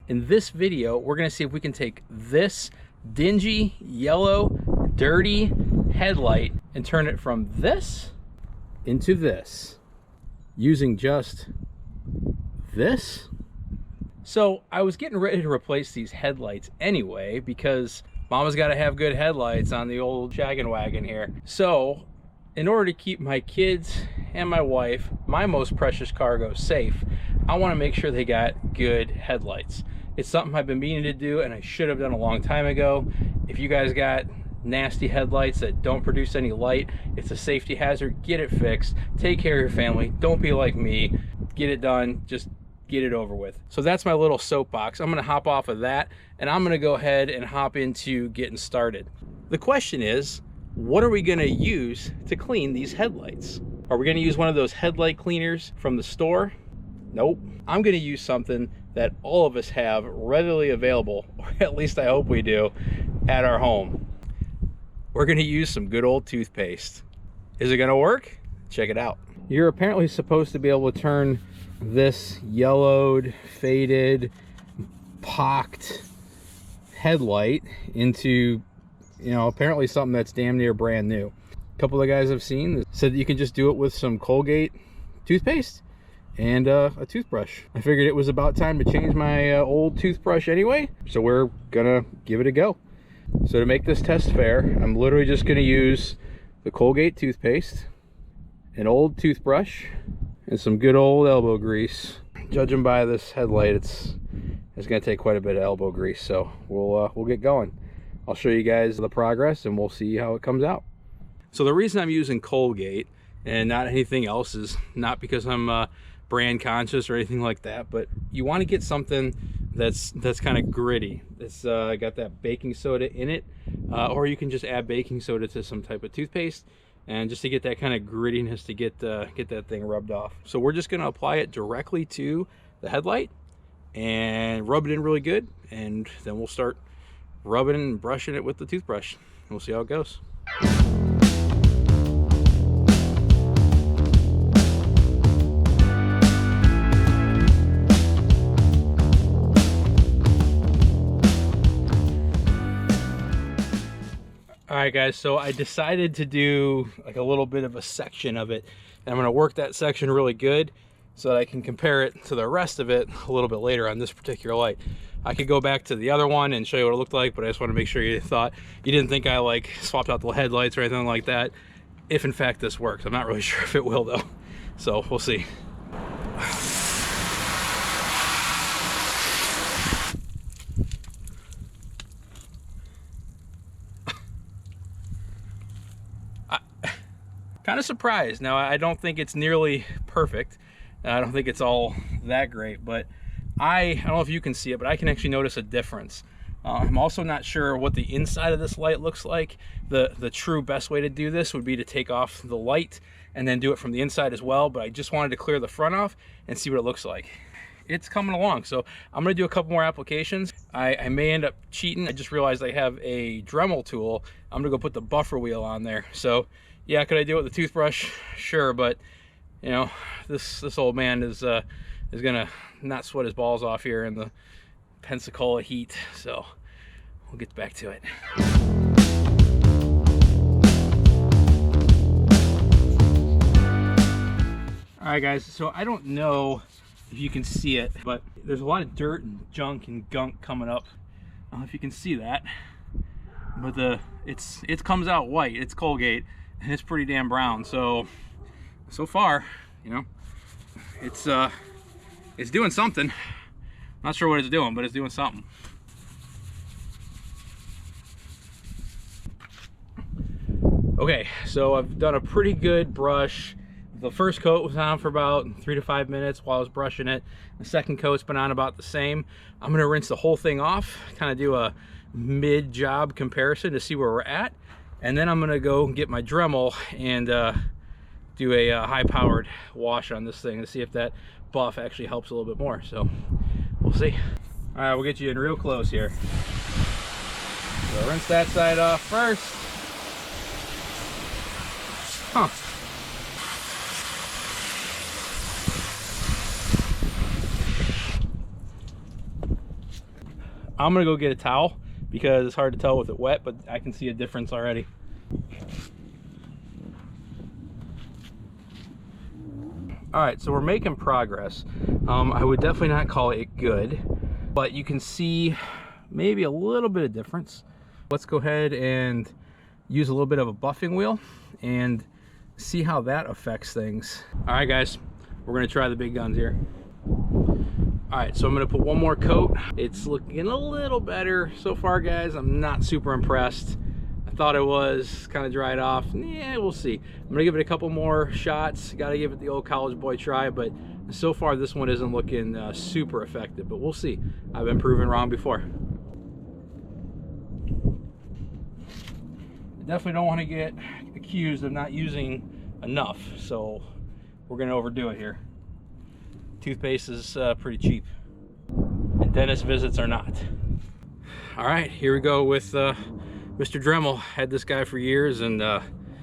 In this video, we're gonna see if we can take this dingy, yellow, dirty headlight and turn it from this into this using just this. So I was getting ready to replace these headlights anyway because Mama's got to have good headlights on the old shaggin' wagon here. So in order to keep my kids and my wife, my most precious cargo, safe, I want to make sure they got good headlights. It's something I've been meaning to do and I should have done a long time ago. If you guys got nasty headlights that don't produce any light, it's a safety hazard, get it fixed. Take care of your family. Don't be like me. Get it done. Just get it over with. So that's my little soapbox. I'm gonna hop off of that and I'm gonna go ahead and hop into getting started. The question is, what are we gonna use to clean these headlights? Are we gonna use one of those headlight cleaners from the store? Nope. I'm gonna use something that all of us have readily available, or at least I hope we do, at our home. We're gonna use some good old toothpaste. Is it gonna work? Check it out. You're apparently supposed to be able to turn this yellowed, faded, pocked headlight into, you know, apparently something that's damn near brand new. A couple of guys I've seen said that you can just do it with some Colgate toothpaste and a toothbrush. I figured it was about time to change my old toothbrush anyway, so we're gonna give it a go. So to make this test fair, I'm literally just gonna use the Colgate toothpaste, an old toothbrush, and some good old elbow grease. Judging by this headlight, it's gonna take quite a bit of elbow grease, so we'll get going. I'll show you guys the progress and we'll see how it comes out. So the reason I'm using Colgate and not anything else is not because I'm brand conscious or anything like that, but you want to get something that's kind of gritty. It's got that baking soda in it, or you can just add baking soda to some type of toothpaste, and just to get that kind of grittiness to get that thing rubbed off. So we're just going to apply it directly to the headlight and rub it in really good, and then we'll start rubbing and brushing it with the toothbrush. We'll see how it goes. All right guys, so I decided to do like a little bit of a section of it, and I'm gonna work that section really good so that I can compare it to the rest of it a little bit later on this particular light. I could go back to the other one and show you what it looked like, but I just want to make sure you didn't think I like swapped out the headlights or anything like that. If in fact this works, I'm not really sure if it will though, so we'll see. Kind of surprised. Now I don't think it's nearly perfect. I don't think it's all that great, but I don't know if you can see it, but I can actually notice a difference. I'm also not sure what the inside of this light looks like. The true best way to do this would be to take off the light and then do it from the inside as well, but I just wanted to clear the front off and see what it looks like. It's coming along, so I'm gonna do a couple more applications. I may end up cheating. I just realized I have a Dremel tool. I'm gonna go put the buffer wheel on there. So yeah, could I do it with a toothbrush? Sure, but you know, this old man is gonna not sweat his balls off here in the Pensacola heat. So we'll get back to it. All right, guys. So I don't know if you can see it, but there's a lot of dirt and junk and gunk coming up. I don't know if you can see that, but it comes out white. It's Colgate. And it's pretty damn brown. So far, you know, it's doing something. Not sure what it's doing, but it's doing something. Okay, so I've done a pretty good brush. The first coat was on for about 3 to 5 minutes while I was brushing it. The second coat's been on about the same. I'm gonna rinse the whole thing off, kind of do a mid-job comparison to see where we're at. And then I'm gonna go get my Dremel and do a high-powered wash on this thing to see if that buff actually helps a little bit more. So we'll see. All right, we'll get you in real close here. So rinse that side off first. Huh. I'm gonna go get a towel because it's hard to tell with it wet, but I can see a difference already. All right, so we're making progress. I would definitely not call it good, but you can see maybe a little bit of difference. Let's go ahead and use a little bit of a buffing wheel and see how that affects things. All right, guys, we're gonna try the big guns here. All right, so I'm gonna put one more coat. It's looking a little better so far, guys. I'm not super impressed. I thought it was kind of dried off. Yeah, we'll see. I'm gonna give it a couple more shots. Gotta give it the old college boy try, but so far this one isn't looking super effective, but we'll see. I've been proven wrong before. I definitely don't want to get accused of not using enough, so we're gonna overdo it here. Toothpaste is pretty cheap, and dentist visits are not. All right, here we go with Mr. Dremel. Had this guy for years, and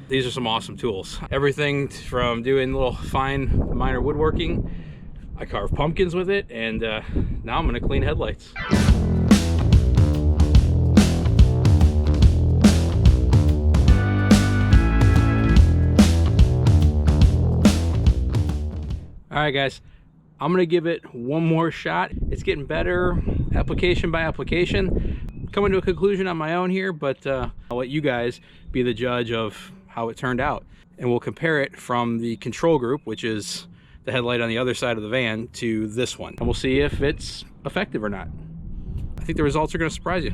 these are some awesome tools. Everything from doing little fine minor woodworking. I carve pumpkins with it, and now I'm gonna clean headlights. All right, guys, I'm gonna give it one more shot. It's getting better application by application. Coming to a conclusion on my own here, but I'll let you guys be the judge of how it turned out. And we'll compare it from the control group, which is the headlight on the other side of the van, to this one. And we'll see if it's effective or not. I think the results are gonna surprise you.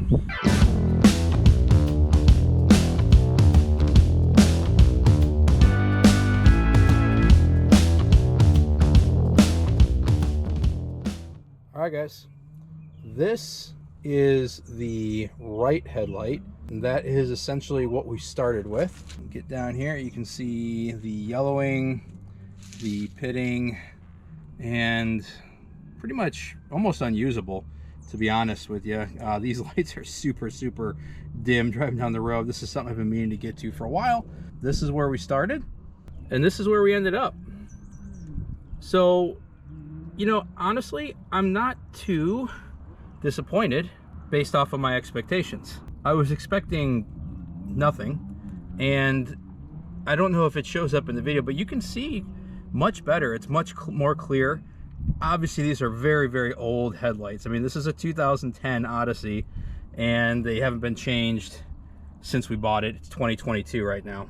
All right, guys, this is the right headlight, and that is essentially what we started with. Get down here, you can see the yellowing, the pitting, and pretty much almost unusable, to be honest with you. These lights are super dim driving down the road. This is something I've been meaning to get to for a while. This is where we started, and this is where we ended up. So, you know, honestly, I'm not too disappointed based off of my expectations. I was expecting nothing, and I don't know if it shows up in the video, but you can see much better. It's much more clear. Obviously, these are very old headlights. I mean, this is a 2010 Odyssey, and they haven't been changed since we bought it. It's 2022 right now.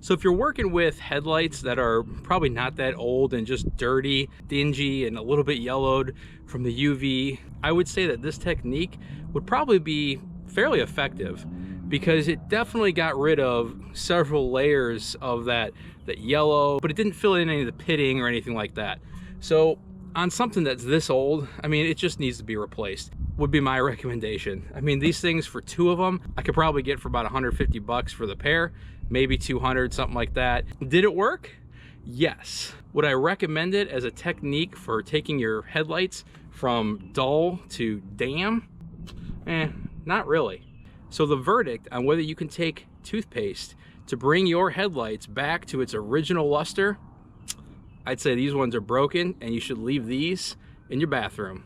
So if you're working with headlights that are probably not that old and just dirty, dingy, and a little bit yellowed from the UV, I would say that this technique would probably be fairly effective, because it definitely got rid of several layers of that yellow, but it didn't fill in any of the pitting or anything like that. So on something that's this old, I mean, it just needs to be replaced, would be my recommendation. I mean, these things, for two of them, I could probably get for about 150 bucks for the pair, maybe 200, something like that. Did it work? Yes. Would I recommend it as a technique for taking your headlights from dull to damn? Not really. So the verdict on whether you can take toothpaste to bring your headlights back to its original luster, I'd say these ones are broken, and you should leave these in your bathroom.